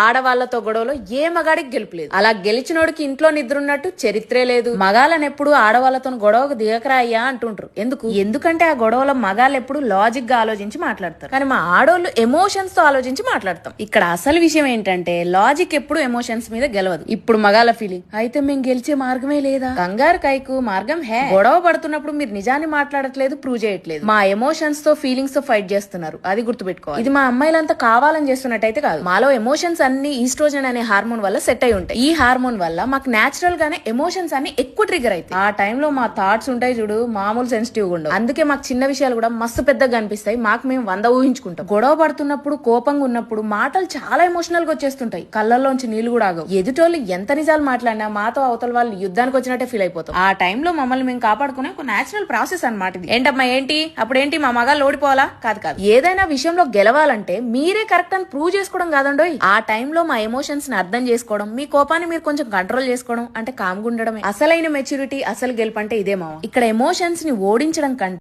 ఆడవాళ్లతో గొడవలో ఏ మగాడికి గెలుపులేదు. అలా గెలిచినోడికి ఇంట్లో నిద్రున్నట్టు చరిత్రే లేదు. మగాళ్ళనెప్పుడు ఆడవాళ్లతో గొడవకు దిగకరా అయ్యా అంటుంటారు. ఎందుకంటే ఆ గొడవలో మగాళ్ళు ఎప్పుడు లాజిక్ గా ఆలోచించి మాట్లాడతారు, కానీ మా ఆడోళ్ళు ఎమోషన్స్ తో ఆలోచించి మాట్లాడతాం. ఇక్కడ అసలు విషయం ఏంటంటే లాజిక్ ఎప్పుడు ఎమోషన్స్ మీద గెలవదు. ఇప్పుడు మగాళ్ళ ఫీలింగ్ అయితే మేము గెలిచే మార్గమే లేదా, కంగారు కైకు మార్గం హే. గొడవ పడుతున్నప్పుడు మీరు నిజాన్ని మాట్లాడట్లేదు, ప్రూవ్ చేయట్లేదు, మా ఎమోషన్స్ తో ఫీలింగ్స్ తో ఫైట్ చేస్తున్నారు. అది గుర్తుపెట్టుకోవాలి. ఇది మా అమ్మాయిలంతా కావాలని చేస్తున్నట్టయితే కాదు. మాలో ఎమోషన్స్ అన్ని ఈస్ట్రోజన్ అనే హార్మోన్ వల్ల సెట్ అయి ఉంటాయి. ఈ హార్మోన్ వల్ల మాకు నేచురల్ గానే ఎమోషన్స్ అన్ని ఎక్కువ ట్రిగర్ అవుతాయి. ఆ టైంలో మా థాట్స్ ఉంటాయి చూడు, మామూలు సెన్సిటివ్ గా ఉండవు. అందుకే మాకు చిన్న విషయాలు కూడా మస్తు పెద్దగా అనిపిస్తాయి. మాకు మేము 100 ఊహించుకుంటాం. గొడవ పడుతున్నప్పుడు, కోపంగా ఉన్నప్పుడు మాటలు చాలా ఎమోషనల్ గా వచ్చేస్తుంటాయి. కళ్ళల్లోంచి నీళ్లు కూడా ఆగవు. ఎదుటోళ్ళు ఎంత నిజాలు మాట్లాడినా మాతో అవతల వాళ్ళు యుద్ధానికి వచ్చినట్టే ఫీల్ అయిపోతాం. ఆ టైంలో మమ్మల్ని మేము కాపాడుకునే ఒక నేచురల్ ప్రాసెస్ అన్నమాట ఇది. ఏంటమ్మా ఏంటి అప్పుడేంటి మా మగాళ్ళు ఓడిపోవాలా? కాదు. ఏదైనా విషయంలో గెలవాలంటే మీరే కరెక్ట్ అని ప్రూవ్ చేసుకోవడం కాదండోయ్. ఆ టైంలో మా ఎమోషన్స్ ని అర్థం చేసుకోవడం, మీ కోపాన్ని మీరు కొంచెం కంట్రోల్ చేసుకోవడం అంటే కామ్గా ఉండడమే. అసలైన మెచ్యూరిటీ, అసలు గెలుపు అంటే ఇదే మావా. ఇక్కడ ఎమోషన్స్ ని ఓడించడం కంటే